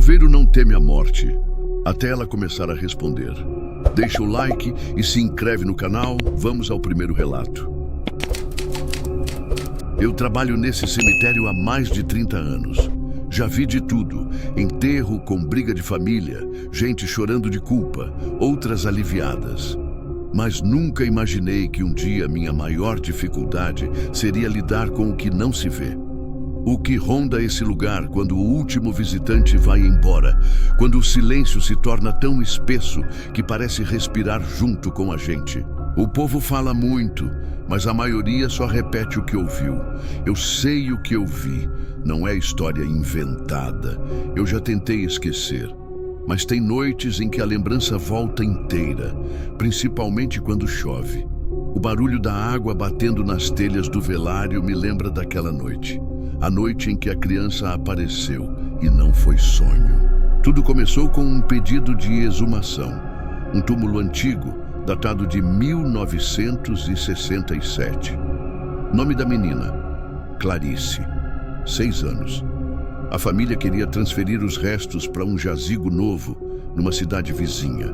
Coveiro não teme a morte, até ela começar a responder. Deixa o like e se inscreve no canal. Vamos ao primeiro relato. Eu trabalho nesse cemitério há mais de 30 anos. Já vi de tudo: enterro com briga de família, gente chorando de culpa, outras aliviadas. Mas nunca imaginei que um dia minha maior dificuldade seria lidar com o que não se vê. O que ronda esse lugar quando o último visitante vai embora, quando o silêncio se torna tão espesso que parece respirar junto com a gente. O povo fala muito, mas a maioria só repete o que ouviu. Eu sei o que eu vi, não é história inventada. Eu já tentei esquecer, mas tem noites em que a lembrança volta inteira, principalmente quando chove. O barulho da água batendo nas telhas do velário me lembra daquela noite. A noite em que a criança apareceu e não foi sonho. Tudo começou com um pedido de exumação. Um túmulo antigo, datado de 1967. Nome da menina: Clarice, 6 anos. A família queria transferir os restos para um jazigo novo, numa cidade vizinha.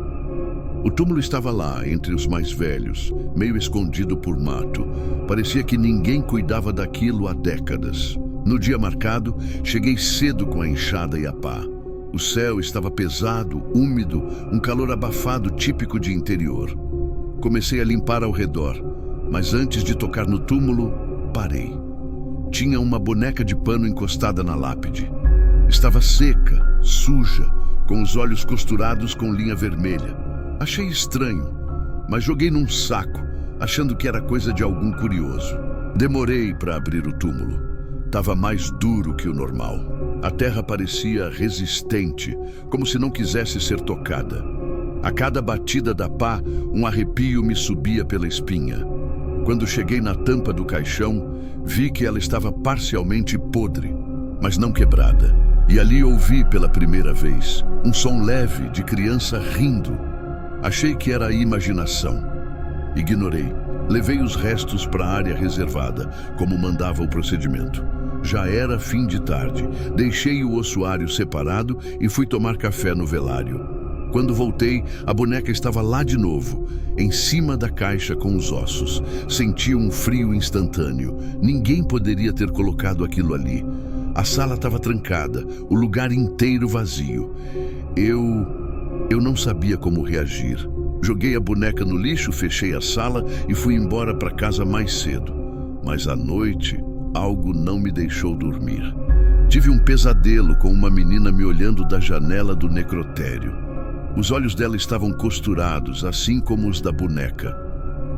O túmulo estava lá, entre os mais velhos, meio escondido por mato. Parecia que ninguém cuidava daquilo há décadas. No dia marcado, cheguei cedo com a enxada e a pá. O céu estava pesado, úmido, um calor abafado típico de interior. Comecei a limpar ao redor, mas antes de tocar no túmulo, parei. Tinha uma boneca de pano encostada na lápide. Estava seca, suja, com os olhos costurados com linha vermelha. Achei estranho, mas joguei num saco, achando que era coisa de algum curioso. Demorei para abrir o túmulo. Estava mais duro que o normal. A terra parecia resistente, como se não quisesse ser tocada. A cada batida da pá, um arrepio me subia pela espinha. Quando cheguei na tampa do caixão, vi que ela estava parcialmente podre, mas não quebrada. E ali ouvi pela primeira vez um som leve de criança rindo. Achei que era a imaginação. Ignorei. Levei os restos para a área reservada, como mandava o procedimento. Já era fim de tarde. Deixei o ossuário separado e fui tomar café no velário. Quando voltei, a boneca estava lá de novo, em cima da caixa com os ossos. Senti um frio instantâneo. Ninguém poderia ter colocado aquilo ali. A sala estava trancada, o lugar inteiro vazio. Eu não sabia como reagir. Joguei a boneca no lixo, fechei a sala e fui embora para casa mais cedo. Mas à noite, algo não me deixou dormir. Tive um pesadelo com uma menina me olhando da janela do necrotério. Os olhos dela estavam costurados, assim como os da boneca.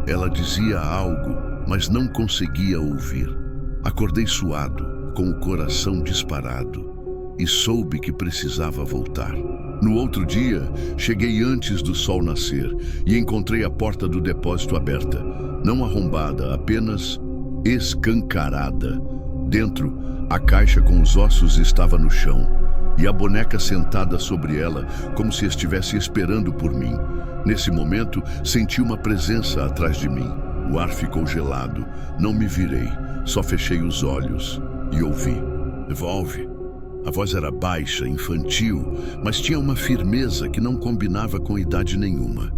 Ela dizia algo, mas não conseguia ouvir. Acordei suado, com o coração disparado, e soube que precisava voltar. No outro dia, cheguei antes do sol nascer e encontrei a porta do depósito aberta. Não arrombada, apenas escancarada. Dentro, a caixa com os ossos estava no chão e a boneca sentada sobre ela, como se estivesse esperando por mim. Nesse momento, senti uma presença atrás de mim. O ar ficou gelado. Não me virei, só fechei os olhos e ouvi: "Devolve." A voz era baixa, infantil, mas tinha uma firmeza que não combinava com idade nenhuma.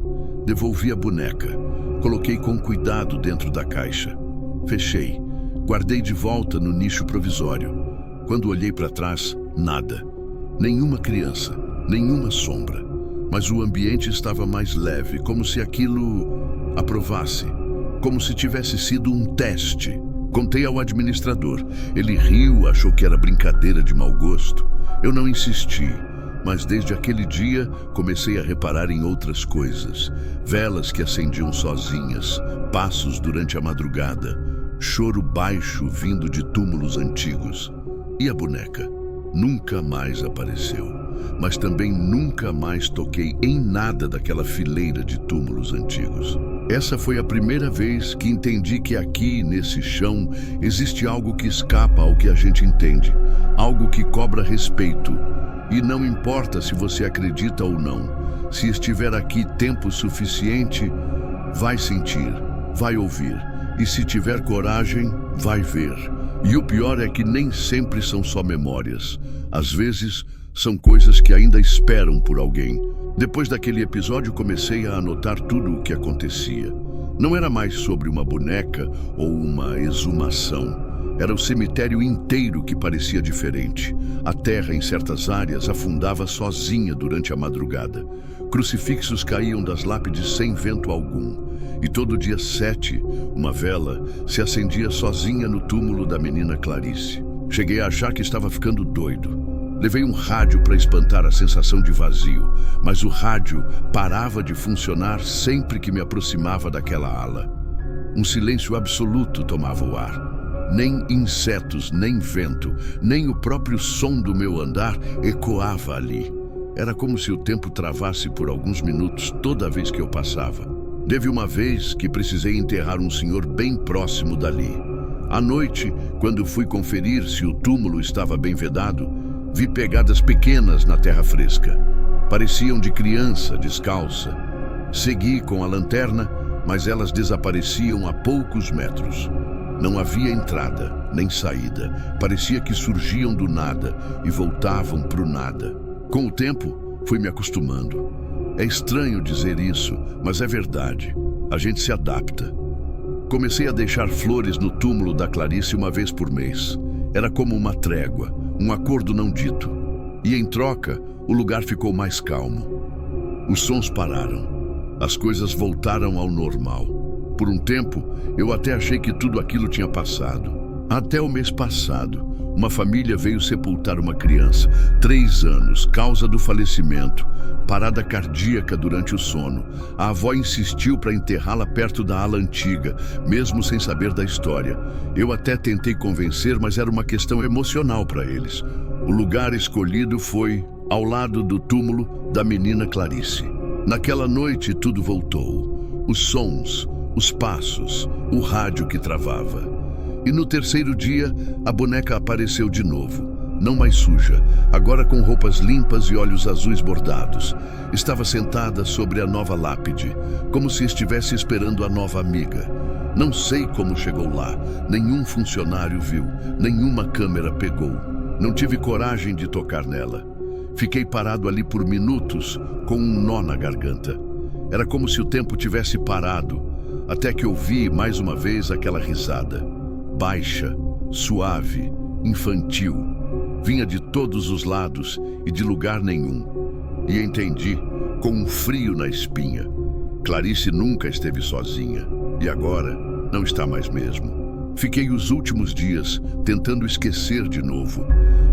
Devolvi a boneca. Coloquei com cuidado dentro da caixa. Fechei. Guardei de volta no nicho provisório. Quando olhei para trás, nada. Nenhuma criança, nenhuma sombra. Mas o ambiente estava mais leve, como se aquilo aprovasse. Como se tivesse sido um teste. Contei ao administrador. Ele riu, achou que era brincadeira de mau gosto. Eu não insisti, mas desde aquele dia comecei a reparar em outras coisas. Velas que acendiam sozinhas, passos durante a madrugada, choro baixo vindo de túmulos antigos. E a boneca? Nunca mais apareceu, mas também nunca mais toquei em nada daquela fileira de túmulos antigos. Essa foi a primeira vez que entendi que aqui, nesse chão, existe algo que escapa ao que a gente entende, algo que cobra respeito. E não importa se você acredita ou não, se estiver aqui tempo suficiente, vai sentir, vai ouvir, e se tiver coragem, vai ver. E o pior é que nem sempre são só memórias. Às vezes, São coisas que ainda esperam por alguém. Depois daquele episódio, comecei a anotar tudo o que acontecia. Não era mais sobre uma boneca ou uma exumação. Era o cemitério inteiro que parecia diferente. A terra, em certas áreas, afundava sozinha durante a madrugada. Crucifixos caíam das lápides sem vento algum. E todo dia 7, uma vela se acendia sozinha no túmulo da menina Clarice. Cheguei a achar que estava ficando doido. Levei um rádio para espantar a sensação de vazio, mas o rádio parava de funcionar sempre que me aproximava daquela ala. Um silêncio absoluto tomava o ar. Nem insetos, nem vento, nem o próprio som do meu andar ecoava ali. Era como se o tempo travasse por alguns minutos toda vez que eu passava. Teve uma vez que precisei enterrar um senhor bem próximo dali. À noite, quando fui conferir se o túmulo estava bem vedado, vi pegadas pequenas na terra fresca. Pareciam de criança descalça. Segui com a lanterna, mas elas desapareciam a poucos metros. Não havia entrada, nem saída. Parecia que surgiam do nada e voltavam para o nada. Com o tempo, fui me acostumando. É estranho dizer isso, mas é verdade. A gente se adapta. Comecei a deixar flores no túmulo da Clarice uma vez por mês. Era como uma trégua, um acordo não dito. E em troca, o lugar ficou mais calmo. Os sons pararam. As coisas voltaram ao normal. Por um tempo, eu até achei que tudo aquilo tinha passado. Até o mês passado, uma família veio sepultar uma criança, 3 anos, causa do falecimento, parada cardíaca durante o sono. A avó insistiu para enterrá-la perto da ala antiga, mesmo sem saber da história. Eu até tentei convencer, mas era uma questão emocional para eles. O lugar escolhido foi ao lado do túmulo da menina Clarice. Naquela noite, tudo voltou. Os sons, os passos, o rádio que travava. E no terceiro dia, a boneca apareceu de novo. Não mais suja, agora com roupas limpas e olhos azuis bordados. Estava sentada sobre a nova lápide, como se estivesse esperando a nova amiga. Não sei como chegou lá, nenhum funcionário viu, nenhuma câmera pegou. Não tive coragem de tocar nela. Fiquei parado ali por minutos, com um nó na garganta. Era como se o tempo tivesse parado, até que ouvi mais uma vez aquela risada. Baixa, suave, infantil. Vinha de todos os lados e de lugar nenhum. E entendi, com um frio na espinha. Clarice nunca esteve sozinha. E agora, não está mais mesmo. Fiquei os últimos dias tentando esquecer de novo,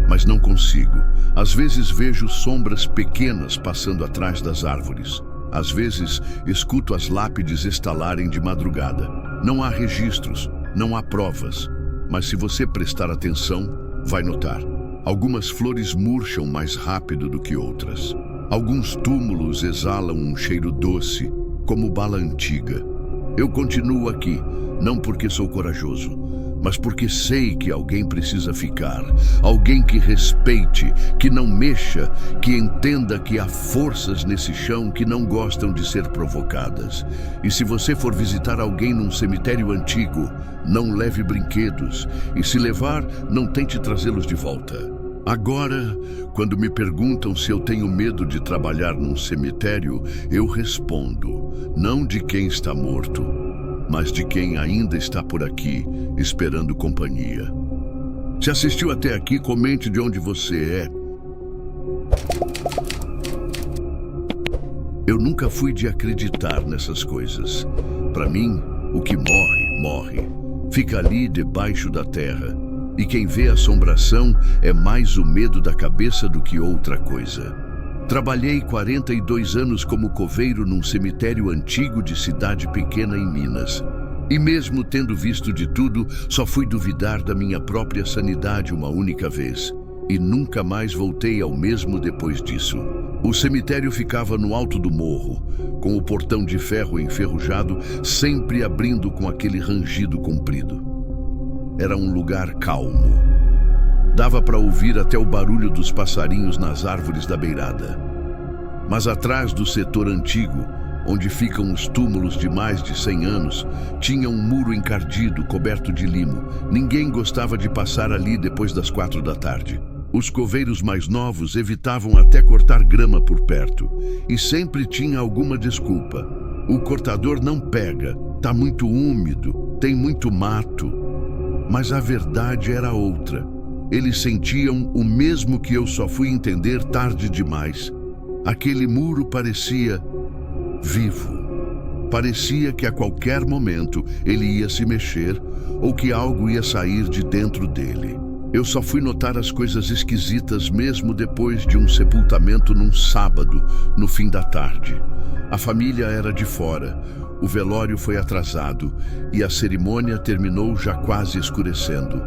mas não consigo. Às vezes vejo sombras pequenas passando atrás das árvores. Às vezes escuto as lápides estalarem de madrugada. Não há registros, não há provas, mas se você prestar atenção, vai notar. Algumas flores murcham mais rápido do que outras. Alguns túmulos exalam um cheiro doce, como bala antiga. Eu continuo aqui, não porque sou corajoso, mas porque sei que alguém precisa ficar. Alguém que respeite, que não mexa, que entenda que há forças nesse chão que não gostam de ser provocadas. E se você for visitar alguém num cemitério antigo, não leve brinquedos. E se levar, não tente trazê-los de volta. Agora, quando me perguntam se eu tenho medo de trabalhar num cemitério, eu respondo, não de quem está morto, mas de quem ainda está por aqui, esperando companhia. Se assistiu até aqui, comente de onde você é. Eu nunca fui de acreditar nessas coisas. Para mim, o que morre, morre. Fica ali debaixo da terra. E quem vê assombração é mais o medo da cabeça do que outra coisa. Trabalhei 42 anos como coveiro num cemitério antigo de cidade pequena em Minas. E mesmo tendo visto de tudo, só fui duvidar da minha própria sanidade uma única vez. E nunca mais voltei ao mesmo depois disso. O cemitério ficava no alto do morro, com o portão de ferro enferrujado, sempre abrindo com aquele rangido comprido. Era um lugar calmo. Dava para ouvir até o barulho dos passarinhos nas árvores da beirada. Mas atrás do setor antigo, onde ficam os túmulos de mais de 100 anos, tinha um muro encardido, coberto de limo. Ninguém gostava de passar ali depois das 4 da tarde. Os coveiros mais novos evitavam até cortar grama por perto, e sempre tinha alguma desculpa. O cortador não pega, tá muito úmido, tem muito mato. Mas a verdade era outra. Eles sentiam o mesmo que eu só fui entender tarde demais. Aquele muro parecia vivo. Parecia que a qualquer momento ele ia se mexer ou que algo ia sair de dentro dele. Eu só fui notar as coisas esquisitas mesmo depois de um sepultamento num sábado, no fim da tarde. A família era de fora, o velório foi atrasado e a cerimônia terminou já quase escurecendo.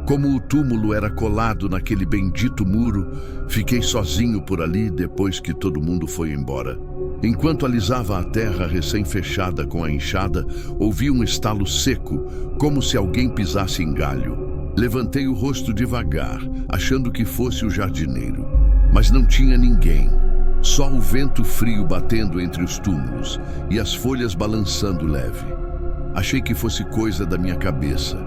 Como o túmulo era colado naquele bendito muro, fiquei sozinho por ali depois que todo mundo foi embora. Enquanto alisava a terra recém-fechada com a enxada, ouvi um estalo seco, como se alguém pisasse em galho. Levantei o rosto devagar, achando que fosse o jardineiro. Mas não tinha ninguém. Só o vento frio batendo entre os túmulos e as folhas balançando leve. Achei que fosse coisa da minha cabeça.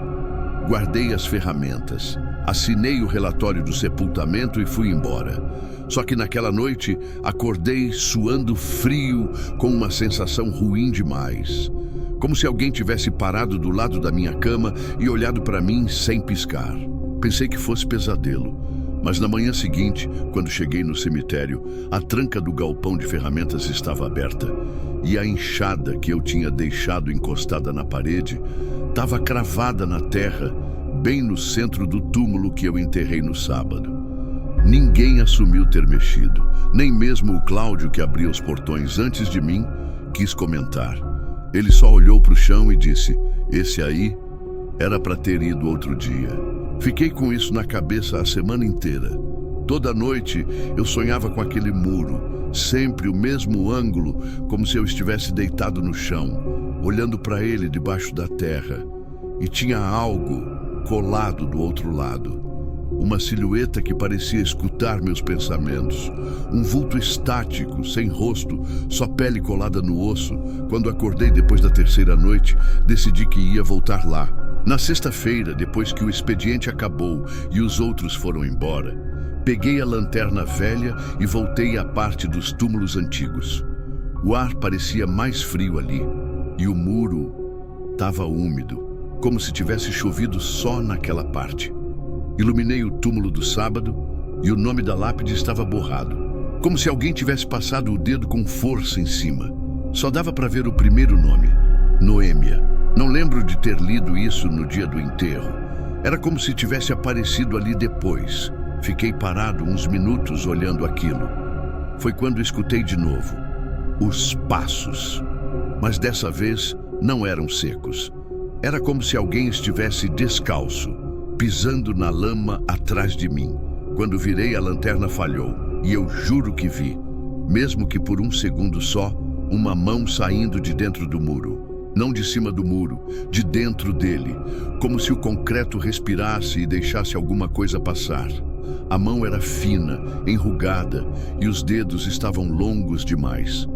Guardei as ferramentas, assinei o relatório do sepultamento e fui embora. Só que naquela noite, acordei suando frio com uma sensação ruim demais. Como se alguém tivesse parado do lado da minha cama e olhado para mim sem piscar. Pensei que fosse pesadelo, mas na manhã seguinte, quando cheguei no cemitério, a tranca do galpão de ferramentas estava aberta e a enxada que eu tinha deixado encostada na parede estava cravada na terra, bem no centro do túmulo que eu enterrei no sábado. Ninguém assumiu ter mexido, nem mesmo o Cláudio, que abria os portões antes de mim, quis comentar. Ele só olhou para o chão e disse: "Esse aí era para ter ido outro dia." Fiquei com isso na cabeça a semana inteira. Toda noite eu sonhava com aquele muro, sempre o mesmo ângulo, como se eu estivesse deitado no chão, olhando para ele debaixo da terra. E tinha algo colado do outro lado. Uma silhueta que parecia escutar meus pensamentos. Um vulto estático, sem rosto, só pele colada no osso. Quando acordei depois da terceira noite, decidi que ia voltar lá. Na sexta-feira, depois que o expediente acabou e os outros foram embora, peguei a lanterna velha e voltei à parte dos túmulos antigos. O ar parecia mais frio ali e o muro estava úmido, como se tivesse chovido só naquela parte. Iluminei o túmulo do sábado e o nome da lápide estava borrado, como se alguém tivesse passado o dedo com força em cima. Só dava para ver o primeiro nome, Noêmia. Não lembro de ter lido isso no dia do enterro. Era como se tivesse aparecido ali depois. Fiquei parado uns minutos olhando aquilo. Foi quando escutei de novo os passos, mas dessa vez não eram secos. Era como se alguém estivesse descalço, pisando na lama atrás de mim. Quando virei, a lanterna falhou, e eu juro que vi, mesmo que por um segundo só, uma mão saindo de dentro do muro. Não de cima do muro, de dentro dele, como se o concreto respirasse e deixasse alguma coisa passar. A mão era fina, enrugada, e os dedos estavam longos demais.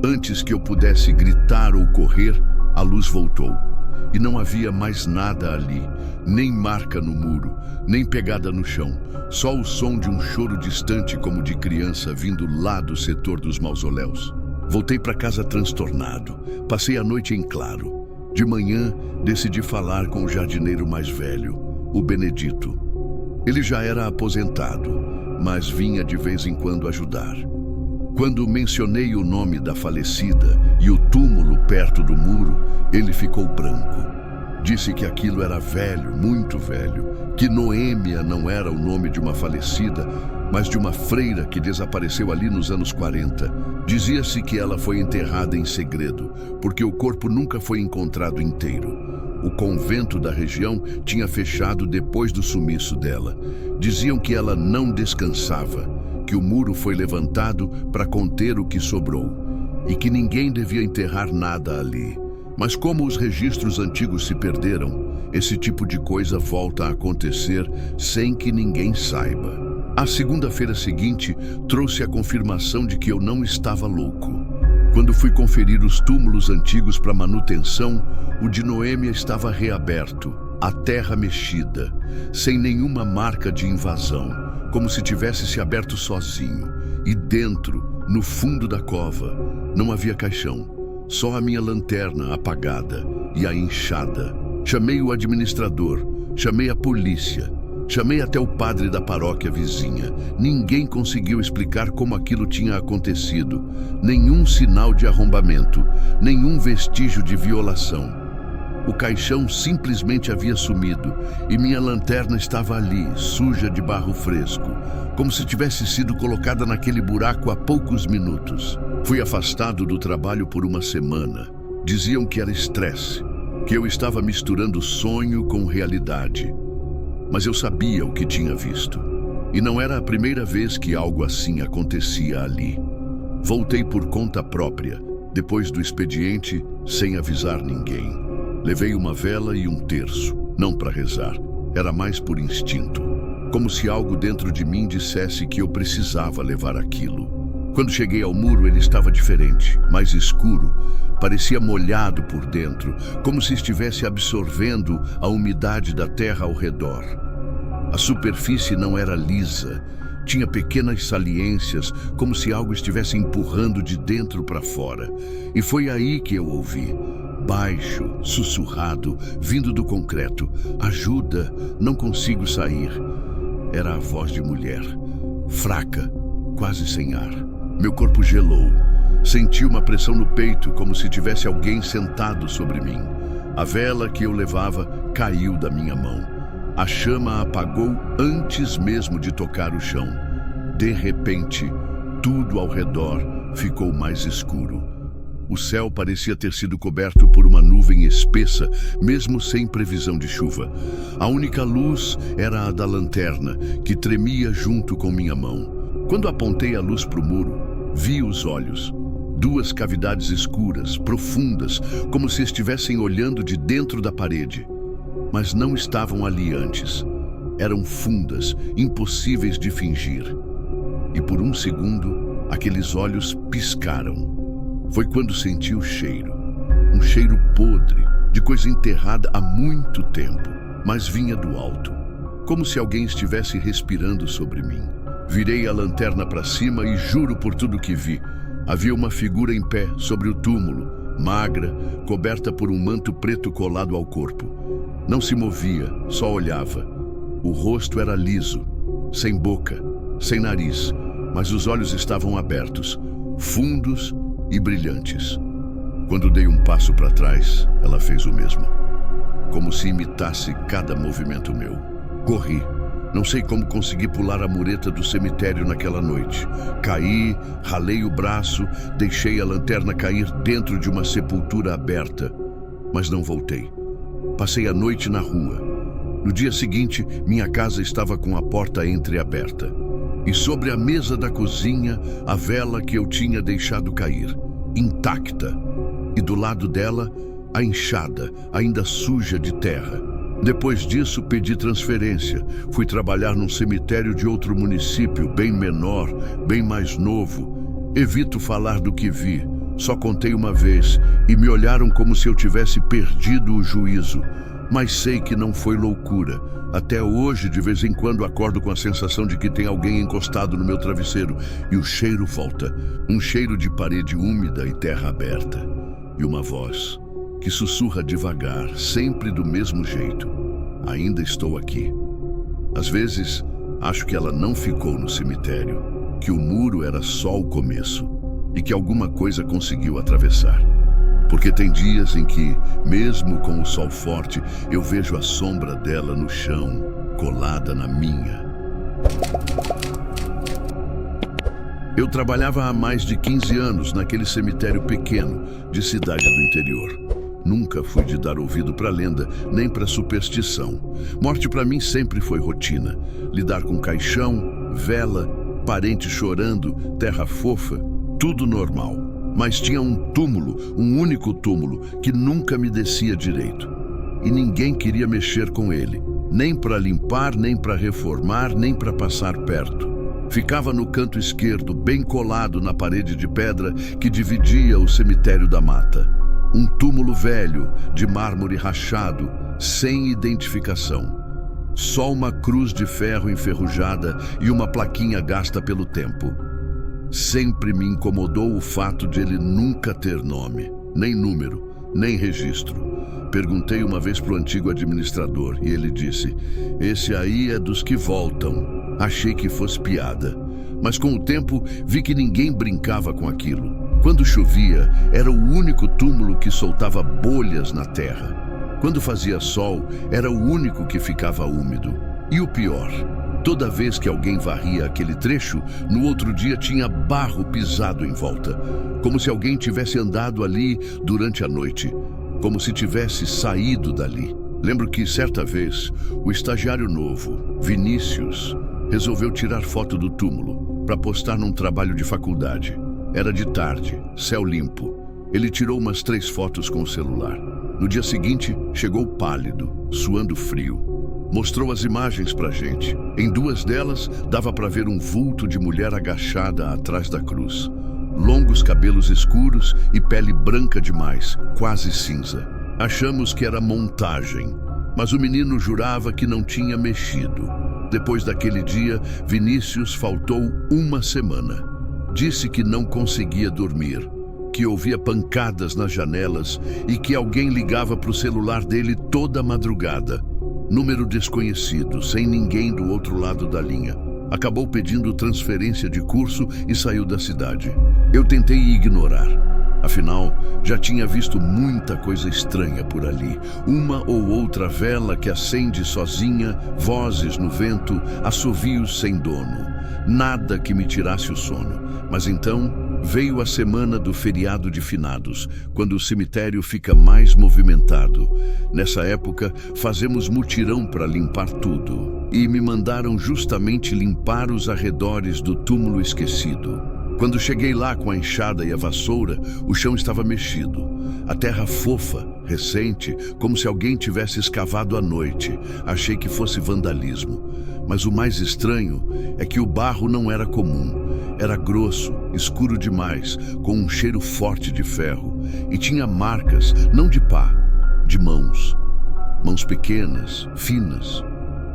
Antes que eu pudesse gritar ou correr, a luz voltou. E não havia mais nada ali, nem marca no muro, nem pegada no chão, só o som de um choro distante como de criança vindo lá do setor dos mausoléus. Voltei para casa transtornado, passei a noite em claro. De manhã, decidi falar com o jardineiro mais velho, o Benedito. Ele já era aposentado, mas vinha de vez em quando ajudar. Quando mencionei o nome da falecida e o túmulo perto do muro, ele ficou branco. Disse que aquilo era velho, muito velho, que Noêmia não era o nome de uma falecida, mas de uma freira que desapareceu ali nos anos 40. Dizia-se que ela foi enterrada em segredo, porque o corpo nunca foi encontrado inteiro. O convento da região tinha fechado depois do sumiço dela. Diziam que ela não descansava, que o muro foi levantado para conter o que sobrou e que ninguém devia enterrar nada ali. Mas como os registros antigos se perderam, esse tipo de coisa volta a acontecer sem que ninguém saiba. A segunda-feira seguinte trouxe a confirmação de que eu não estava louco. Quando fui conferir os túmulos antigos para manutenção, o de Noêmia estava reaberto, a terra mexida, sem nenhuma marca de invasão. como se tivesse se aberto sozinho. E dentro, no fundo da cova, não havia caixão, só a minha lanterna apagada e a enxada. Chamei o administrador, chamei a polícia, chamei até o padre da paróquia vizinha. Ninguém conseguiu explicar como aquilo tinha acontecido. Nenhum sinal de arrombamento, nenhum vestígio de violação. O caixão simplesmente havia sumido e minha lanterna estava ali, suja de barro fresco, como se tivesse sido colocada naquele buraco há poucos minutos. Fui afastado do trabalho por uma semana. Diziam que era estresse, que eu estava misturando sonho com realidade. Mas eu sabia o que tinha visto. E não era a primeira vez que algo assim acontecia ali. Voltei por conta própria, depois do expediente, sem avisar ninguém. Levei uma vela e um terço, não para rezar, era mais por instinto. Como se algo dentro de mim dissesse que eu precisava levar aquilo. Quando cheguei ao muro, ele estava diferente, mais escuro. Parecia molhado por dentro, como se estivesse absorvendo a umidade da terra ao redor. A superfície não era lisa, tinha pequenas saliências, como se algo estivesse empurrando de dentro para fora. E foi aí que eu ouvi, baixo, sussurrado, vindo do concreto: ajuda, não consigo sair. Era a voz de mulher, fraca, quase sem ar. Meu corpo gelou. Senti uma pressão no peito, como se tivesse alguém sentado sobre mim. A vela que eu levava caiu da minha mão. A chama apagou antes mesmo de tocar o chão. De repente, tudo ao redor ficou mais escuro. O céu parecia ter sido coberto por uma nuvem espessa, mesmo sem previsão de chuva. A única luz era a da lanterna, que tremia junto com minha mão. Quando apontei a luz para o muro, vi os olhos. Duas cavidades escuras, profundas, como se estivessem olhando de dentro da parede. Mas não estavam ali antes. Eram fundas, impossíveis de fingir. E por um segundo, aqueles olhos piscaram. Foi quando senti o cheiro. Um cheiro podre, de coisa enterrada há muito tempo, mas vinha do alto, como se alguém estivesse respirando sobre mim. Virei a lanterna para cima e juro por tudo que vi. Havia uma figura em pé sobre o túmulo, magra, coberta por um manto preto colado ao corpo. Não se movia, só olhava. O rosto era liso, sem boca, sem nariz, mas os olhos estavam abertos, fundos e brilhantes. Quando dei um passo para trás, ela fez o mesmo, como se imitasse cada movimento meu. Corri. Não sei como consegui pular a mureta do cemitério naquela noite. Caí, ralei o braço, deixei a lanterna cair dentro de uma sepultura aberta, mas não voltei. Passei a noite na rua. No dia seguinte, minha casa estava com a porta entreaberta. E sobre a mesa da cozinha, a vela que eu tinha deixado cair, intacta. E do lado dela, a enxada, ainda suja de terra. Depois disso, pedi transferência. Fui trabalhar num cemitério de outro município, bem menor, bem mais novo. Evito falar do que vi. Só contei uma vez e me olharam como se eu tivesse perdido o juízo. Mas sei que não foi loucura. Até hoje, de vez em quando, acordo com a sensação de que tem alguém encostado no meu travesseiro e o cheiro volta. Um cheiro de parede úmida e terra aberta. E uma voz que sussurra devagar, sempre do mesmo jeito: ainda estou aqui. Às vezes, acho que ela não ficou no cemitério, que o muro era só o começo e que alguma coisa conseguiu atravessar. Porque tem dias em que, mesmo com o sol forte, eu vejo a sombra dela no chão, colada na minha. Eu trabalhava há mais de 15 anos naquele cemitério pequeno de cidade do interior. Nunca fui de dar ouvido para lenda, nem para superstição. Morte para mim sempre foi rotina. Lidar com caixão, vela, parente chorando, terra fofa, tudo normal. Mas tinha um túmulo, um único túmulo, que nunca me descia direito. E ninguém queria mexer com ele. Nem para limpar, nem para reformar, nem para passar perto. Ficava no canto esquerdo, bem colado na parede de pedra que dividia o cemitério da mata. Um túmulo velho, de mármore rachado, sem identificação. Só uma cruz de ferro enferrujada e uma plaquinha gasta pelo tempo. Sempre me incomodou o fato de ele nunca ter nome, nem número, nem registro. Perguntei uma vez para o antigo administrador e ele disse: "Esse aí é dos que voltam." Achei que fosse piada, mas com o tempo vi que ninguém brincava com aquilo. Quando chovia, era o único túmulo que soltava bolhas na terra. Quando fazia sol, era o único que ficava úmido. E o pior, toda vez que alguém varria aquele trecho, no outro dia tinha barro pisado em volta, como se alguém tivesse andado ali durante a noite, como se tivesse saído dali. Lembro que, certa vez, o estagiário novo, Vinícius, resolveu tirar foto do túmulo para postar num trabalho de faculdade. Era de tarde, céu limpo. Ele tirou umas 3 fotos com o celular. No dia seguinte, chegou pálido, suando frio. Mostrou as imagens pra gente. Em 2 delas, dava para ver um vulto de mulher agachada atrás da cruz. Longos cabelos escuros e pele branca demais, quase cinza. Achamos que era montagem, mas o menino jurava que não tinha mexido. Depois daquele dia, Vinícius faltou 1 semana. Disse que não conseguia dormir, que ouvia pancadas nas janelas e que alguém ligava para o celular dele toda madrugada. Número desconhecido, sem ninguém do outro lado da linha. Acabou pedindo transferência de curso e saiu da cidade. Eu tentei ignorar. Afinal, já tinha visto muita coisa estranha por ali. Uma ou outra vela que acende sozinha, vozes no vento, assovios sem dono. Nada que me tirasse o sono. Mas então veio a semana do feriado de finados, quando o cemitério fica mais movimentado. Nessa época, fazemos mutirão para limpar tudo. E me mandaram justamente limpar os arredores do túmulo esquecido. Quando cheguei lá com a enxada e a vassoura, o chão estava mexido. A terra fofa, recente, como se alguém tivesse escavado à noite. Achei que fosse vandalismo. Mas o mais estranho é que o barro não era comum. Era grosso, escuro demais, com um cheiro forte de ferro. E tinha marcas, não de pá, de mãos. Mãos pequenas, finas,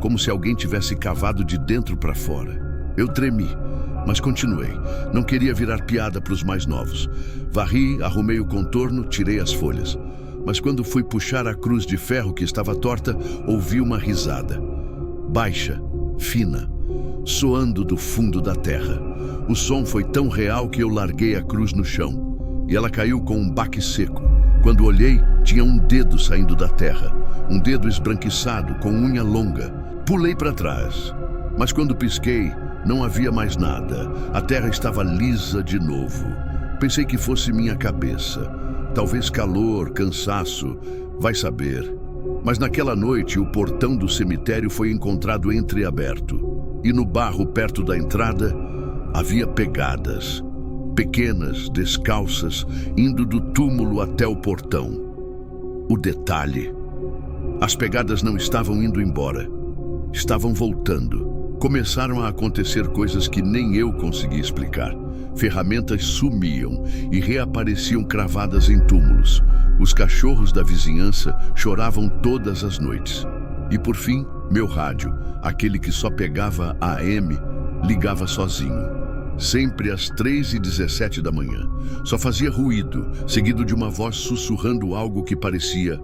como se alguém tivesse cavado de dentro para fora. Eu tremi. Mas continuei. Não queria virar piada para os mais novos. Varri, arrumei o contorno, tirei as folhas. Mas quando fui puxar a cruz de ferro que estava torta, ouvi uma risada. Baixa, fina, soando do fundo da terra. O som foi tão real que eu larguei a cruz no chão. E ela caiu com um baque seco. Quando olhei, tinha um dedo saindo da terra. Um dedo esbranquiçado, com unha longa. Pulei para trás. Mas quando pisquei, não havia mais nada. A terra estava lisa de novo. Pensei que fosse minha cabeça. Talvez calor, cansaço, vai saber. Mas naquela noite, o portão do cemitério foi encontrado entreaberto. E no barro perto da entrada, havia pegadas. Pequenas, descalças, indo do túmulo até o portão. O detalhe: as pegadas não estavam indo embora. Estavam voltando. Começaram a acontecer coisas que nem eu conseguia explicar. Ferramentas sumiam e reapareciam cravadas em túmulos. Os cachorros da vizinhança choravam todas as noites. E por fim, meu rádio, aquele que só pegava AM, ligava sozinho. Sempre às 3h17 da manhã. Só fazia ruído, seguido de uma voz sussurrando algo que parecia: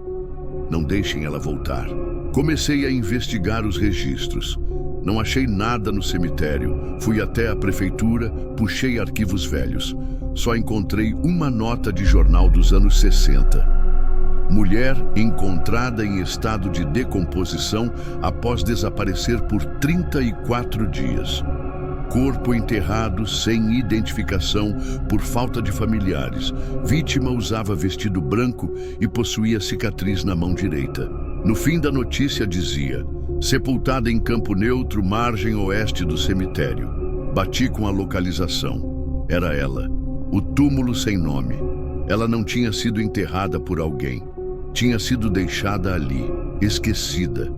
"Não deixem ela voltar." Comecei a investigar os registros. Não achei nada no cemitério. Fui até a prefeitura, puxei arquivos velhos. Só encontrei uma nota de jornal dos anos 60. Mulher encontrada em estado de decomposição após desaparecer por 34 dias. Corpo enterrado sem identificação por falta de familiares. Vítima usava vestido branco e possuía cicatriz na mão direita. No fim da notícia dizia: sepultada em Campo Neutro, margem oeste do cemitério. Bati com a localização. Era ela. O túmulo sem nome. Ela não tinha sido enterrada por alguém. Tinha sido deixada ali, esquecida.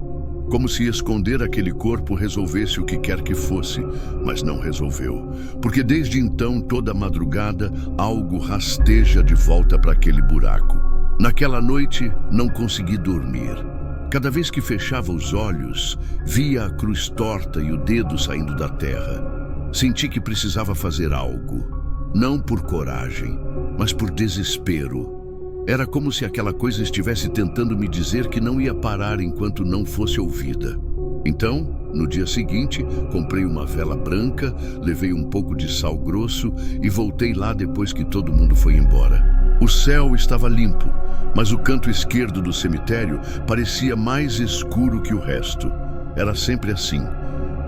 Como se esconder aquele corpo resolvesse o que quer que fosse, mas não resolveu. Porque desde então, toda madrugada, algo rasteja de volta para aquele buraco. Naquela noite, não consegui dormir. Cada vez que fechava os olhos, via a cruz torta e o dedo saindo da terra. Senti que precisava fazer algo, não por coragem, mas por desespero. Era como se aquela coisa estivesse tentando me dizer que não ia parar enquanto não fosse ouvida. Então, no dia seguinte, comprei uma vela branca, levei um pouco de sal grosso e voltei lá depois que todo mundo foi embora. O céu estava limpo, mas o canto esquerdo do cemitério parecia mais escuro que o resto. Era sempre assim.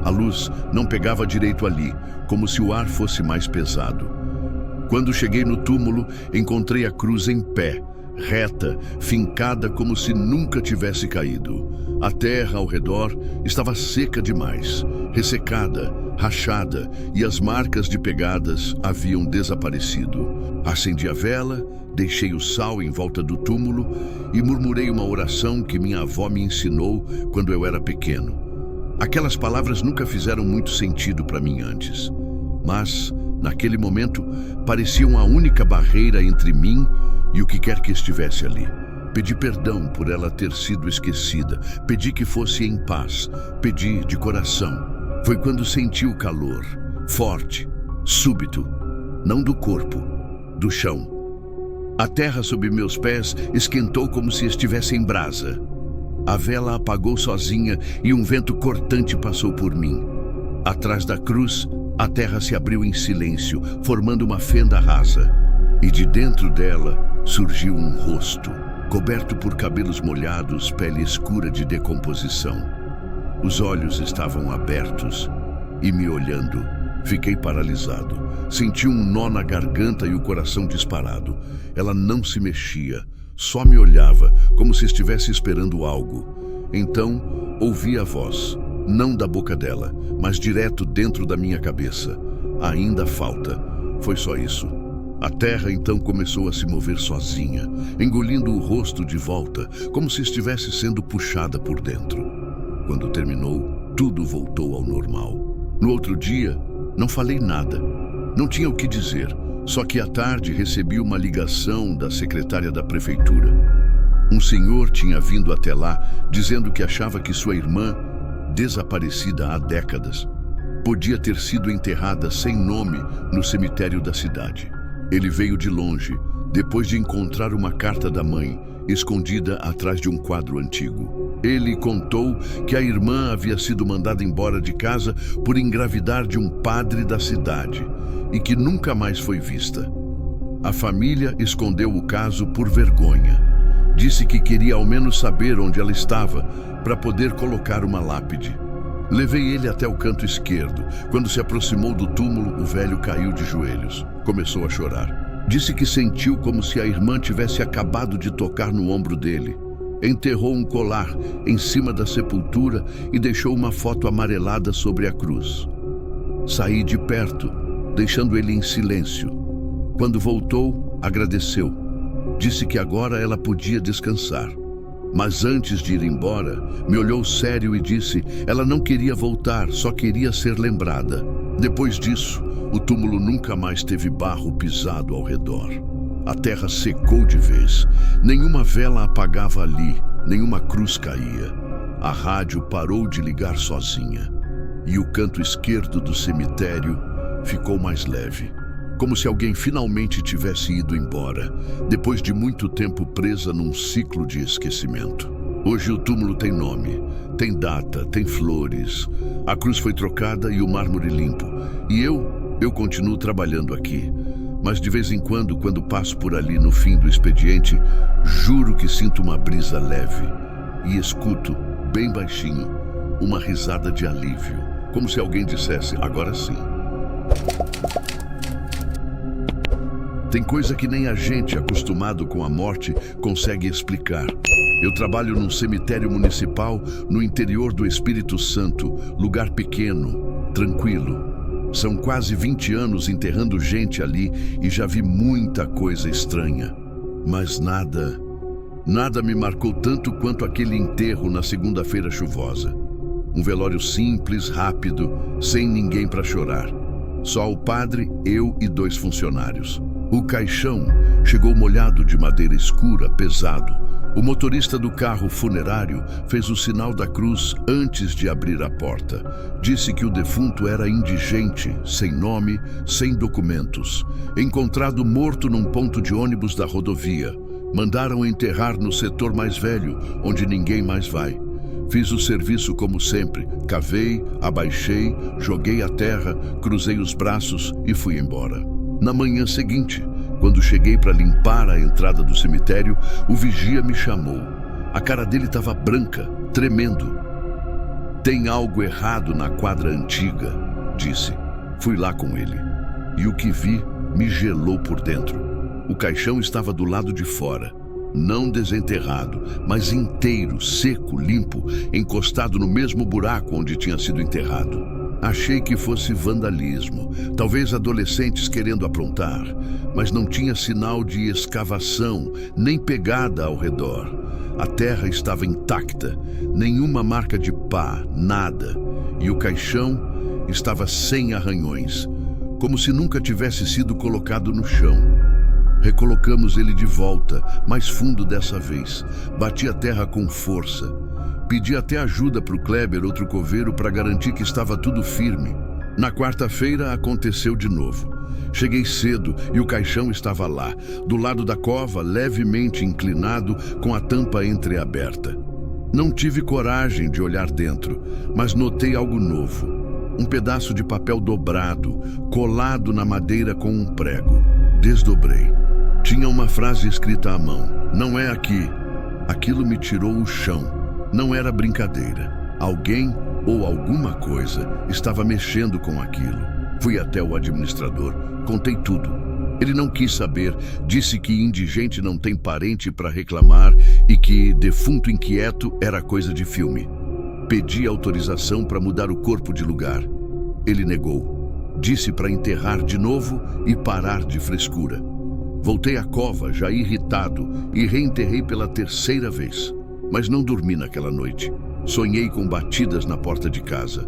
A luz não pegava direito ali, como se o ar fosse mais pesado. Quando cheguei no túmulo, encontrei a cruz em pé, reta, fincada como se nunca tivesse caído. A terra ao redor estava seca demais, ressecada, rachada, e as marcas de pegadas haviam desaparecido. Acendi a vela, deixei o sal em volta do túmulo e murmurei uma oração que minha avó me ensinou quando eu era pequeno. Aquelas palavras nunca fizeram muito sentido para mim antes, mas, naquele momento, pareciam a única barreira entre mim e o que quer que estivesse ali. Pedi perdão por ela ter sido esquecida, pedi que fosse em paz, pedi de coração. Foi quando senti o calor, forte, súbito, não do corpo, do chão. A terra sob meus pés esquentou como se estivesse em brasa. A vela apagou sozinha e um vento cortante passou por mim. Atrás da cruz, a terra se abriu em silêncio, formando uma fenda rasa. E de dentro dela surgiu um rosto, coberto por cabelos molhados, pele escura de decomposição. Os olhos estavam abertos e me olhando. Fiquei paralisado. Senti um nó na garganta e o coração disparado. Ela não se mexia, só me olhava, como se estivesse esperando algo. Então, ouvi a voz, não da boca dela, mas direto dentro da minha cabeça. Ainda falta. Foi só isso. A terra então começou a se mover sozinha, engolindo o rosto de volta, como se estivesse sendo puxada por dentro. Quando terminou, tudo voltou ao normal. No outro dia, não falei nada. Não tinha o que dizer, só que à tarde recebi uma ligação da secretária da prefeitura. Um senhor tinha vindo até lá, dizendo que achava que sua irmã, desaparecida há décadas, podia ter sido enterrada sem nome no cemitério da cidade. Ele veio de longe, depois de encontrar uma carta da mãe, escondida atrás de um quadro antigo. Ele contou que a irmã havia sido mandada embora de casa por engravidar de um padre da cidade e que nunca mais foi vista. A família escondeu o caso por vergonha. Disse que queria ao menos saber onde ela estava para poder colocar uma lápide. Levei ele até o canto esquerdo. Quando se aproximou do túmulo, o velho caiu de joelhos. Começou a chorar. Disse que sentiu como se a irmã tivesse acabado de tocar no ombro dele. Enterrou um colar em cima da sepultura e deixou uma foto amarelada sobre a cruz. Saí de perto, deixando ele em silêncio. Quando voltou, agradeceu. Disse que agora ela podia descansar. Mas antes de ir embora, me olhou sério e disse: ela não queria voltar, só queria ser lembrada. Depois disso, o túmulo nunca mais teve barro pisado ao redor. A terra secou de vez. Nenhuma vela apagava ali, nenhuma cruz caía. A rádio parou de ligar sozinha. E o canto esquerdo do cemitério ficou mais leve. Como se alguém finalmente tivesse ido embora, depois de muito tempo presa num ciclo de esquecimento. Hoje o túmulo tem nome, tem data, tem flores. A cruz foi trocada e o mármore limpo. E eu continuo trabalhando aqui. Mas de vez em quando passo por ali no fim do expediente, juro que sinto uma brisa leve. E escuto, bem baixinho, uma risada de alívio. Como se alguém dissesse: agora sim. Tem coisa que nem a gente, acostumado com a morte, consegue explicar. Eu trabalho num cemitério municipal no interior do Espírito Santo, lugar pequeno, tranquilo. São quase 20 anos enterrando gente ali e já vi muita coisa estranha. Mas nada me marcou tanto quanto aquele enterro na segunda-feira chuvosa. Um velório simples, rápido, sem ninguém para chorar. Só o padre, eu e 2 funcionários. O caixão chegou molhado de madeira escura, pesado, O motorista do carro funerário fez o sinal da cruz antes de abrir a porta. Disse que o defunto era indigente, sem nome, sem documentos. Encontrado morto num ponto de ônibus da rodovia. Mandaram enterrar no setor mais velho, onde ninguém mais vai. Fiz o serviço como sempre. Cavei, abaixei, joguei a terra, cruzei os braços e fui embora. Na manhã seguinte, quando cheguei para limpar a entrada do cemitério, o vigia me chamou. A cara dele estava branca, tremendo. Tem algo errado na quadra antiga, disse. Fui lá com ele. E o que vi me gelou por dentro. O caixão estava do lado de fora. Não desenterrado, mas inteiro, seco, limpo, encostado no mesmo buraco onde tinha sido enterrado. Achei que fosse vandalismo, talvez adolescentes querendo aprontar, mas não tinha sinal de escavação, nem pegada ao redor. A terra estava intacta, nenhuma marca de pá, nada. E o caixão estava sem arranhões, como se nunca tivesse sido colocado no chão. Recolocamos ele de volta, mais fundo dessa vez. Bati a terra com força. Pedi até ajuda para o Kleber, outro coveiro, para garantir que estava tudo firme. Na quarta-feira aconteceu de novo. Cheguei cedo e o caixão estava lá, do lado da cova, levemente inclinado, com a tampa entreaberta. Não tive coragem de olhar dentro, mas notei algo novo. Um pedaço de papel dobrado, colado na madeira com um prego. Desdobrei. Tinha uma frase escrita à mão. Não é aqui. Aquilo me tirou o chão. Não era brincadeira. Alguém ou alguma coisa estava mexendo com aquilo. Fui até o administrador, contei tudo. Ele não quis saber, disse que indigente não tem parente para reclamar e que defunto inquieto era coisa de filme. Pedi autorização para mudar o corpo de lugar. Ele negou. Disse para enterrar de novo e parar de frescura. Voltei à cova, já irritado, e reenterrei pela terceira vez. Mas não dormi naquela noite. Sonhei com batidas na porta de casa.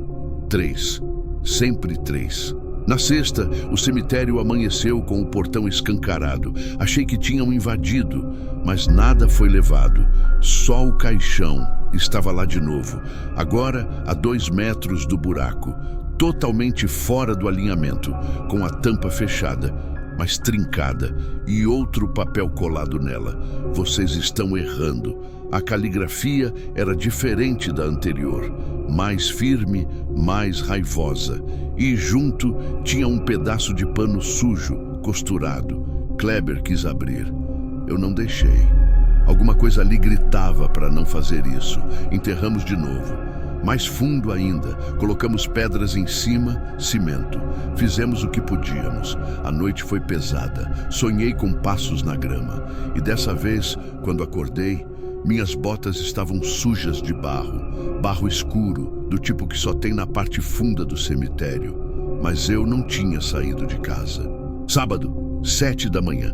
3. Sempre 3. Na sexta, o cemitério amanheceu com o portão escancarado. Achei que tinham invadido, mas nada foi levado. Só o caixão estava lá de novo, agora a 2 metros do buraco, totalmente fora do alinhamento, com a tampa fechada, mas trincada, e outro papel colado nela. Vocês estão errando. A caligrafia era diferente da anterior, mais firme, mais raivosa. E junto tinha um pedaço de pano sujo, costurado. Kleber quis abrir. Eu não deixei. Alguma coisa ali gritava para não fazer isso. Enterramos de novo. Mais fundo ainda, colocamos pedras em cima, cimento. Fizemos o que podíamos. A noite foi pesada. Sonhei com passos na grama. E dessa vez, quando acordei, minhas botas estavam sujas de barro. Barro escuro, do tipo que só tem na parte funda do cemitério. Mas eu não tinha saído de casa. Sábado, 7 da manhã.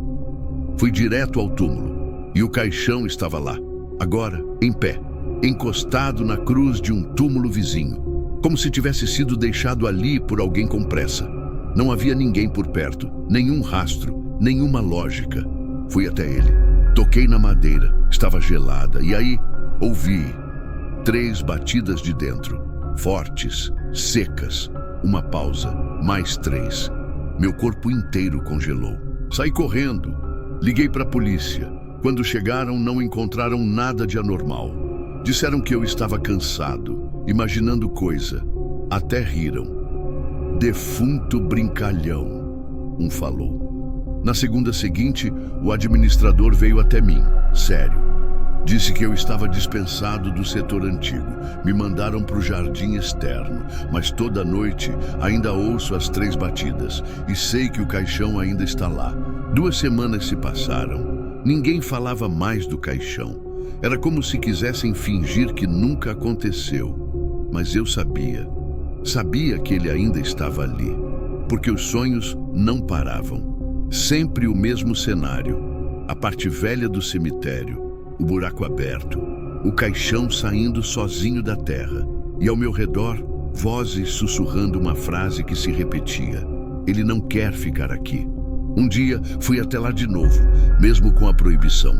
Fui direto ao túmulo. E o caixão estava lá. Agora, em pé. Encostado na cruz de um túmulo vizinho, como se tivesse sido deixado ali por alguém com pressa. Não havia ninguém por perto, nenhum rastro, nenhuma lógica. Fui até ele, toquei na madeira, estava gelada, e aí ouvi 3 batidas de dentro, fortes, secas. Uma pausa, mais 3. Meu corpo inteiro congelou. Saí correndo, liguei para a polícia. Quando chegaram, não encontraram nada de anormal. Disseram que eu estava cansado, imaginando coisa. Até riram. Defunto brincalhão, um falou. Na segunda seguinte, o administrador veio até mim, sério. Disse que eu estava dispensado do setor antigo. Me mandaram para o jardim externo, mas toda noite ainda ouço as 3 batidas e sei que o caixão ainda está lá. 2 semanas se passaram. Ninguém falava mais do caixão. Era como se quisessem fingir que nunca aconteceu. Mas eu sabia. Sabia que ele ainda estava ali. Porque os sonhos não paravam. Sempre o mesmo cenário. A parte velha do cemitério. O buraco aberto. O caixão saindo sozinho da terra. E ao meu redor, vozes sussurrando uma frase que se repetia. Ele não quer ficar aqui. Um dia, fui até lá de novo, mesmo com a proibição.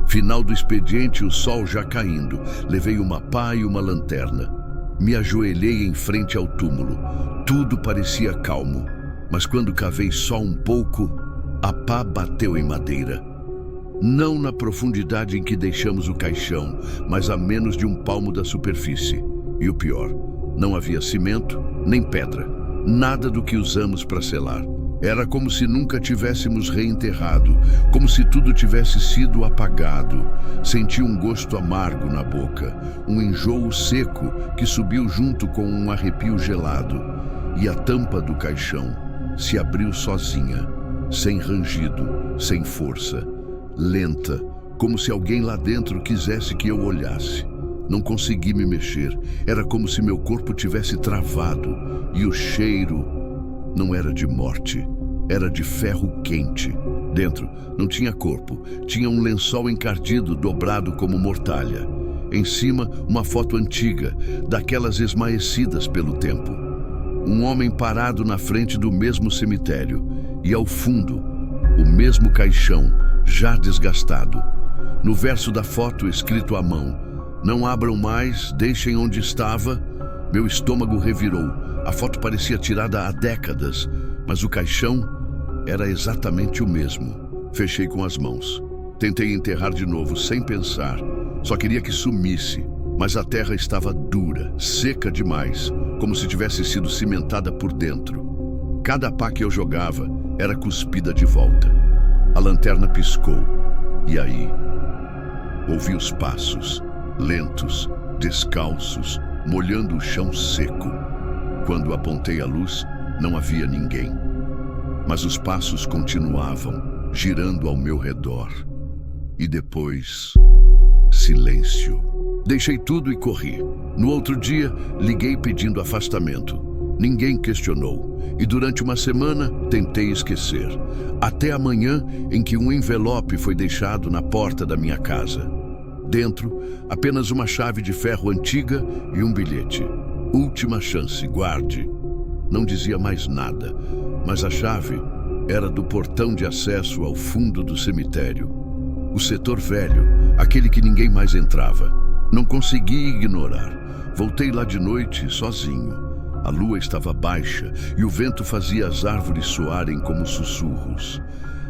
Final do expediente, o sol já caindo. Levei uma pá e uma lanterna. Me ajoelhei em frente ao túmulo. Tudo parecia calmo, mas quando cavei só um pouco, a pá bateu em madeira. Não na profundidade em que deixamos o caixão, mas a menos de um palmo da superfície. E o pior, não havia cimento nem pedra, nada do que usamos para selar. Era como se nunca tivéssemos reenterrado, como se tudo tivesse sido apagado. Senti um gosto amargo na boca, um enjoo seco que subiu junto com um arrepio gelado. E a tampa do caixão se abriu sozinha, sem rangido, sem força, lenta, como se alguém lá dentro quisesse que eu olhasse. Não consegui me mexer, era como se meu corpo tivesse travado, e o cheiro não era de morte, era de ferro quente. Dentro não tinha corpo, tinha um lençol encardido dobrado como mortalha. Em cima, uma foto antiga, daquelas esmaecidas pelo tempo. Um homem parado na frente do mesmo cemitério, e ao fundo, o mesmo caixão, já desgastado. No verso da foto, escrito à mão: "Não abram mais, deixem onde estava." Meu estômago revirou. A foto parecia tirada há décadas, mas o caixão era exatamente o mesmo. Fechei com as mãos. Tentei enterrar de novo, sem pensar. Só queria que sumisse, mas a terra estava dura, seca demais, como se tivesse sido cimentada por dentro. Cada pá que eu jogava era cuspida de volta. A lanterna piscou, e aí ouvi os passos, lentos, descalços, molhando o chão seco. Quando apontei a luz, não havia ninguém. Mas os passos continuavam, girando ao meu redor. E depois, silêncio. Deixei tudo e corri. No outro dia, liguei pedindo afastamento. Ninguém questionou. E durante uma semana, tentei esquecer. Até a manhã em que um envelope foi deixado na porta da minha casa. Dentro, apenas uma chave de ferro antiga e um bilhete. "Última chance, guarde." Não dizia mais nada, mas a chave era do portão de acesso ao fundo do cemitério. O setor velho, aquele que ninguém mais entrava. Não consegui ignorar. Voltei lá de noite, sozinho. A lua estava baixa e o vento fazia as árvores soarem como sussurros.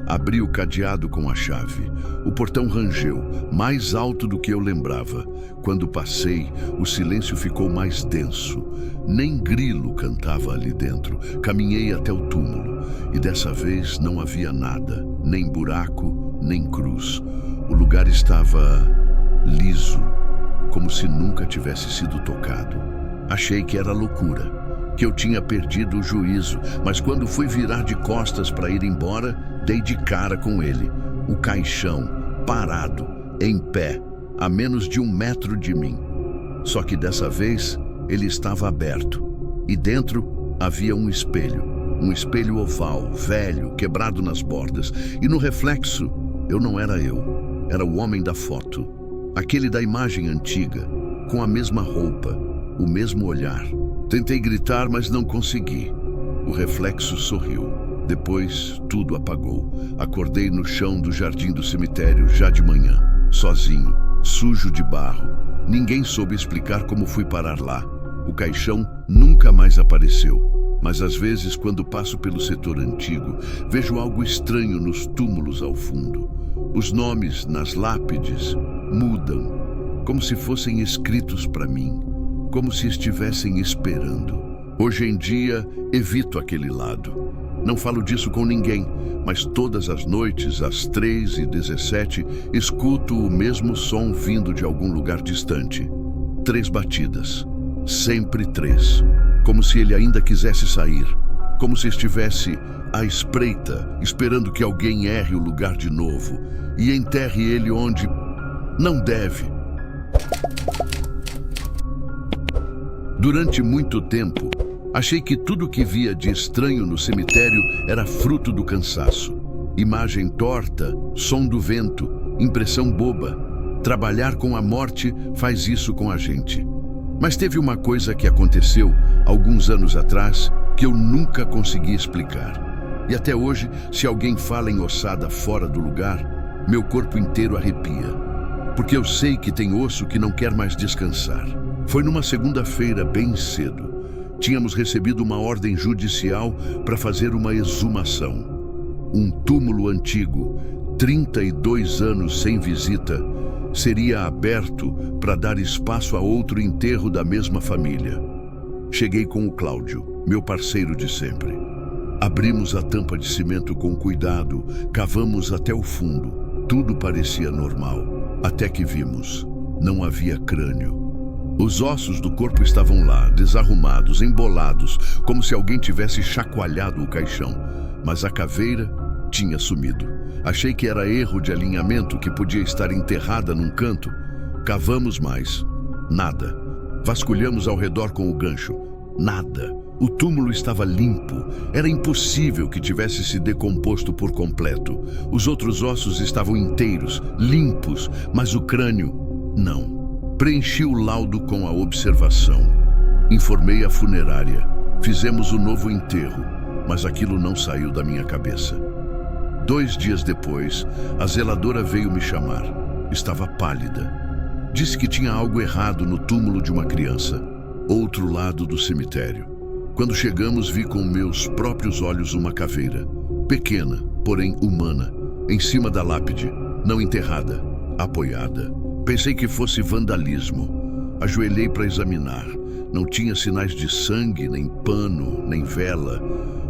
Abri o cadeado com a chave. O portão rangeu, mais alto do que eu lembrava. Quando passei, o silêncio ficou mais denso. Nem grilo cantava ali dentro. Caminhei até o túmulo, e dessa vez não havia nada, nem buraco, nem cruz. O lugar estava liso, como se nunca tivesse sido tocado. Achei que era loucura, que eu tinha perdido o juízo, mas quando fui virar de costas para ir embora, dei de cara com ele. O caixão, parado, em pé, a menos de 1 metro de mim. Só que dessa vez, ele estava aberto. E dentro havia um espelho oval, velho, quebrado nas bordas. E no reflexo, eu não era eu, era o homem da foto. Aquele da imagem antiga, com a mesma roupa, o mesmo olhar. Tentei gritar, mas não consegui. O reflexo sorriu. Depois, tudo apagou. Acordei no chão do jardim do cemitério, já de manhã, sozinho, sujo de barro. Ninguém soube explicar como fui parar lá. O caixão nunca mais apareceu. Mas às vezes, quando passo pelo setor antigo, vejo algo estranho nos túmulos ao fundo. Os nomes nas lápides mudam, como se fossem escritos para mim, como se estivessem esperando. Hoje em dia, evito aquele lado. Não falo disso com ninguém, mas todas as noites, às 3h17, escuto o mesmo som vindo de algum lugar distante. 3 batidas. Sempre 3. Como se ele ainda quisesse sair. Como se estivesse à espreita, esperando que alguém erre o lugar de novo e enterre ele onde não deve. Durante muito tempo, achei que tudo que via de estranho no cemitério era fruto do cansaço. Imagem torta, som do vento, impressão boba. Trabalhar com a morte faz isso com a gente. Mas teve uma coisa que aconteceu alguns anos atrás que eu nunca consegui explicar. E até hoje, se alguém fala em ossada fora do lugar, meu corpo inteiro arrepia. porque eu sei que tem osso que não quer mais descansar. Foi numa segunda-feira, bem cedo. Tínhamos recebido uma ordem judicial para fazer uma exumação. Um túmulo antigo, 32 anos sem visita, seria aberto para dar espaço a outro enterro da mesma família. Cheguei com o Cláudio, meu parceiro de sempre. Abrimos a tampa de cimento com cuidado, cavamos até o fundo. Tudo parecia normal, até que vimos. Não havia crânio. Os ossos do corpo estavam lá, desarrumados, embolados, como se alguém tivesse chacoalhado o caixão. Mas a caveira tinha sumido. Achei que era erro de alinhamento, que podia estar enterrada num canto. Cavamos mais. Nada. Vasculhamos ao redor com o gancho. Nada. O túmulo estava limpo. Era impossível que tivesse se decomposto por completo. Os outros ossos estavam inteiros, limpos, mas o crânio, não. Preenchi o laudo com a observação. Informei a funerária. Fizemos o novo enterro, mas aquilo não saiu da minha cabeça. 2 dias depois, a zeladora veio me chamar. Estava pálida. Disse que tinha algo errado no túmulo de uma criança, outro lado do cemitério. Quando chegamos, vi com meus próprios olhos uma caveira, pequena, porém humana, em cima da lápide, não enterrada, apoiada. Pensei que fosse vandalismo. Ajoelhei para examinar. Não tinha sinais de sangue, nem pano, nem vela.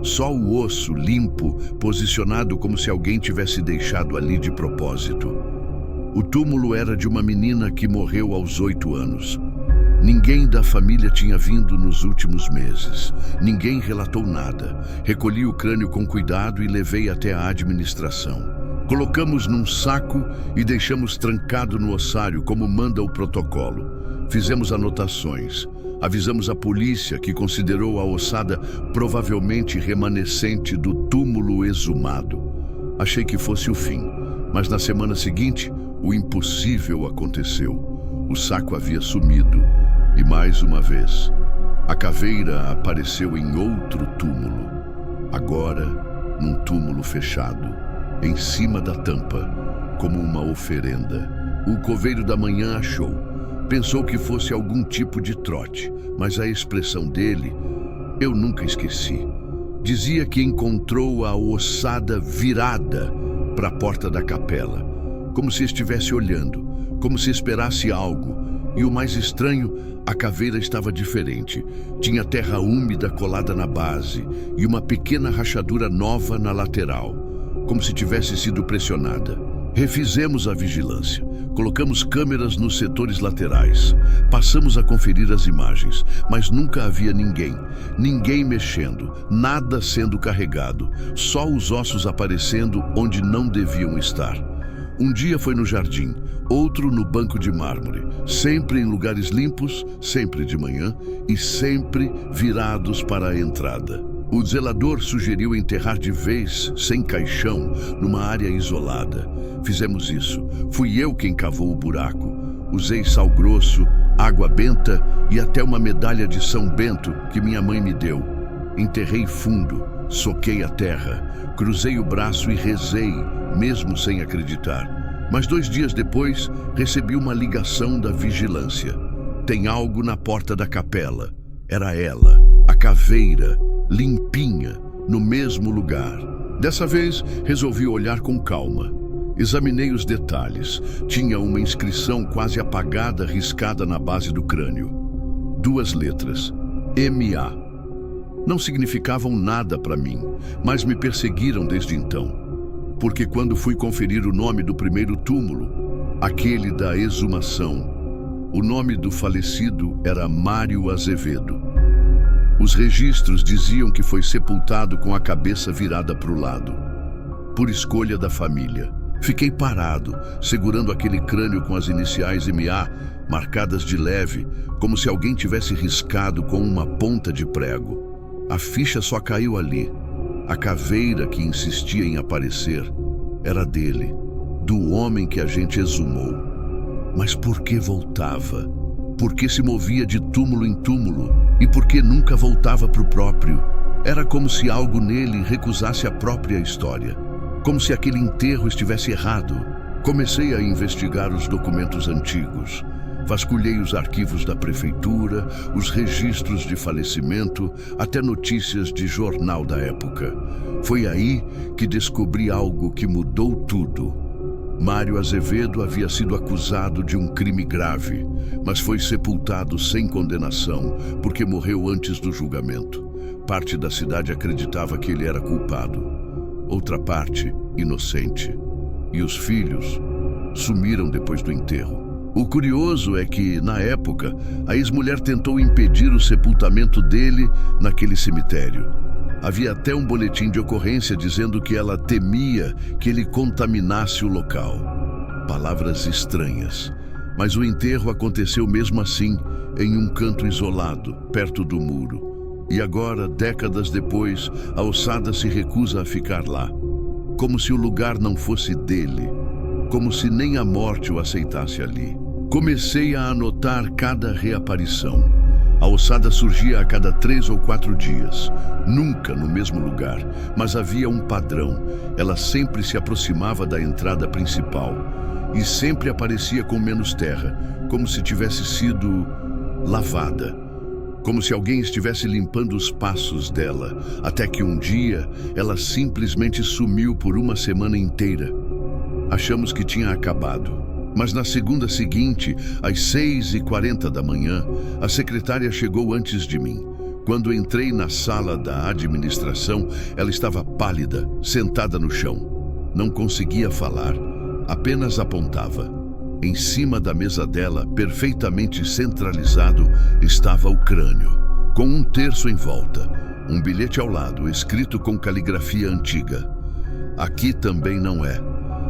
Só o osso limpo, posicionado como se alguém tivesse deixado ali de propósito. O túmulo era de uma menina que morreu aos 8 anos. Ninguém da família tinha vindo nos últimos meses. Ninguém relatou nada. Recolhi o crânio com cuidado e levei até a administração. Colocamos num saco e deixamos trancado no ossário, como manda o protocolo. Fizemos anotações. Avisamos a polícia, que considerou a ossada provavelmente remanescente do túmulo exumado. Achei que fosse o fim, mas na semana seguinte, o impossível aconteceu. O saco havia sumido. E mais uma vez, a caveira apareceu em outro túmulo. Agora, num túmulo fechado, em cima da tampa, como uma oferenda. O coveiro da manhã achou. Pensou que fosse algum tipo de trote, mas a expressão dele, eu nunca esqueci. Dizia que encontrou a ossada virada para a porta da capela, como se estivesse olhando, como se esperasse algo. E o mais estranho, a caveira estava diferente. Tinha terra úmida colada na base e uma pequena rachadura nova na lateral, como se tivesse sido pressionada. Refizemos a vigilância. Colocamos câmeras nos setores laterais. Passamos a conferir as imagens, mas nunca havia ninguém. Ninguém mexendo, nada sendo carregado, só os ossos aparecendo onde não deviam estar. Um dia foi no jardim, outro no banco de mármore, sempre em lugares limpos, sempre de manhã e sempre virados para a entrada. O zelador sugeriu enterrar de vez, sem caixão, numa área isolada. Fizemos isso. Fui eu quem cavou o buraco. Usei sal grosso, água benta e até uma medalha de São Bento que minha mãe me deu. Enterrei fundo, soquei a terra, cruzei o braço e rezei, mesmo sem acreditar. Mas 2 dias depois, recebi uma ligação da vigilância. Tem algo na porta da capela. Era ela, a caveira, limpinha, no mesmo lugar. Dessa vez, resolvi olhar com calma. Examinei os detalhes. Tinha uma inscrição quase apagada riscada na base do crânio. 2 letras, M.A. Não significavam nada para mim, mas me perseguiram desde então. Porque quando fui conferir o nome do primeiro túmulo, aquele da exumação, o nome do falecido era Mário Azevedo. Os registros diziam que foi sepultado com a cabeça virada para o lado, por escolha da família. Fiquei parado, segurando aquele crânio com as iniciais M.A. marcadas de leve, como se alguém tivesse riscado com uma ponta de prego. A ficha só caiu ali. A caveira que insistia em aparecer era dele, do homem que a gente exumou. Mas por que voltava? Por que se movia de túmulo em túmulo? E por que nunca voltava para o próprio? Era como se algo nele recusasse a própria história. Como se aquele enterro estivesse errado. Comecei a investigar os documentos antigos. Vasculhei os arquivos da prefeitura, os registros de falecimento, até notícias de jornal da época. Foi aí que descobri algo que mudou tudo. Mário Azevedo havia sido acusado de um crime grave, mas foi sepultado sem condenação, porque morreu antes do julgamento. Parte da cidade acreditava que ele era culpado, outra parte, inocente. E os filhos sumiram depois do enterro. O curioso é que, na época, a ex-mulher tentou impedir o sepultamento dele naquele cemitério. Havia até um boletim de ocorrência dizendo que ela temia que ele contaminasse o local. Palavras estranhas. Mas o enterro aconteceu mesmo assim, em um canto isolado, perto do muro. E agora, décadas depois, a ossada se recusa a ficar lá. Como se o lugar não fosse dele. Como se nem a morte o aceitasse ali. Comecei a anotar cada reaparição. A ossada surgia a cada 3 ou 4 dias, nunca no mesmo lugar, mas havia um padrão. Ela sempre se aproximava da entrada principal e sempre aparecia com menos terra, como se tivesse sido lavada, como se alguém estivesse limpando os passos dela, até que um dia ela simplesmente sumiu por uma semana inteira. Achamos que tinha acabado. Mas na segunda seguinte, às 6h40 da manhã, a secretária chegou antes de mim. Quando entrei na sala da administração, ela estava pálida, sentada no chão. Não conseguia falar, apenas apontava. Em cima da mesa dela, perfeitamente centralizado, estava o crânio, com um terço em volta, um bilhete ao lado, escrito com caligrafia antiga. Aqui também não é.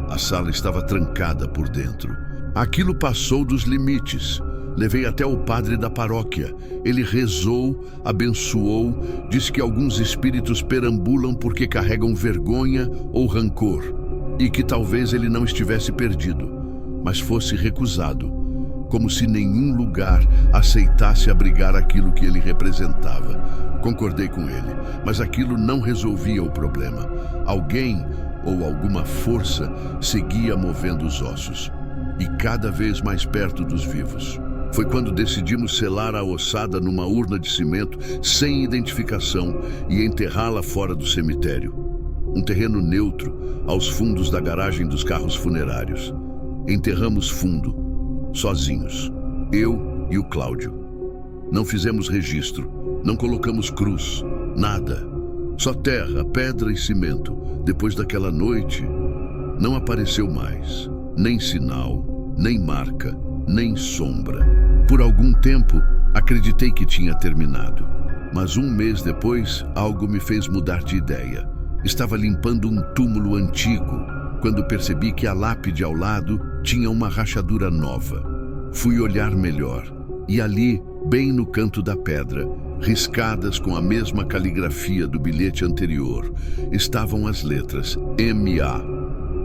A sala estava trancada por dentro. Aquilo passou dos limites. Levei até o padre da paróquia. Ele rezou, abençoou, disse que alguns espíritos perambulam porque carregam vergonha ou rancor, e que talvez ele não estivesse perdido, mas fosse recusado, como se nenhum lugar aceitasse abrigar aquilo que ele representava. Concordei com ele, mas aquilo não resolvia o problema. Alguém ou alguma força seguia movendo os ossos, e cada vez mais perto dos vivos. Foi quando decidimos selar a ossada numa urna de cimento sem identificação e enterrá-la fora do cemitério. Um terreno neutro, aos fundos da garagem dos carros funerários. Enterramos fundo, sozinhos, eu e o Cláudio. Não fizemos registro, não colocamos cruz, nada. Só terra, pedra e cimento. Depois daquela noite, não apareceu mais. Nem sinal, nem marca, nem sombra. Por algum tempo, acreditei que tinha terminado. Mas um mês depois, algo me fez mudar de ideia. Estava limpando um túmulo antigo, quando percebi que a lápide ao lado tinha uma rachadura nova. Fui olhar melhor, e ali, bem no canto da pedra, riscadas com a mesma caligrafia do bilhete anterior, estavam as letras M.A.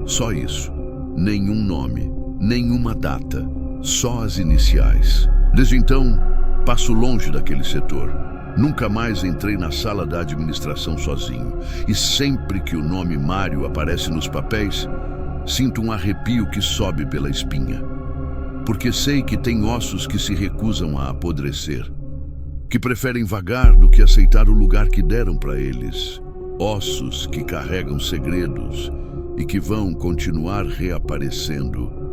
Só isso. Nenhum nome, nenhuma data, só as iniciais. Desde então, passo longe daquele setor. Nunca mais entrei na sala da administração sozinho. E sempre que o nome Mário aparece nos papéis, sinto um arrepio que sobe pela espinha. Porque sei que tem ossos que se recusam a apodrecer, que preferem vagar do que aceitar o lugar que deram para eles. Ossos que carregam segredos e que vão continuar reaparecendo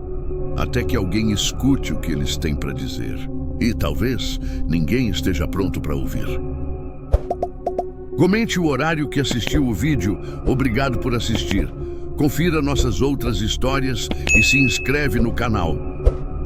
até que alguém escute o que eles têm para dizer. E talvez ninguém esteja pronto para ouvir. Comente o horário que assistiu o vídeo. Obrigado por assistir. Confira nossas outras histórias e se inscreve no canal.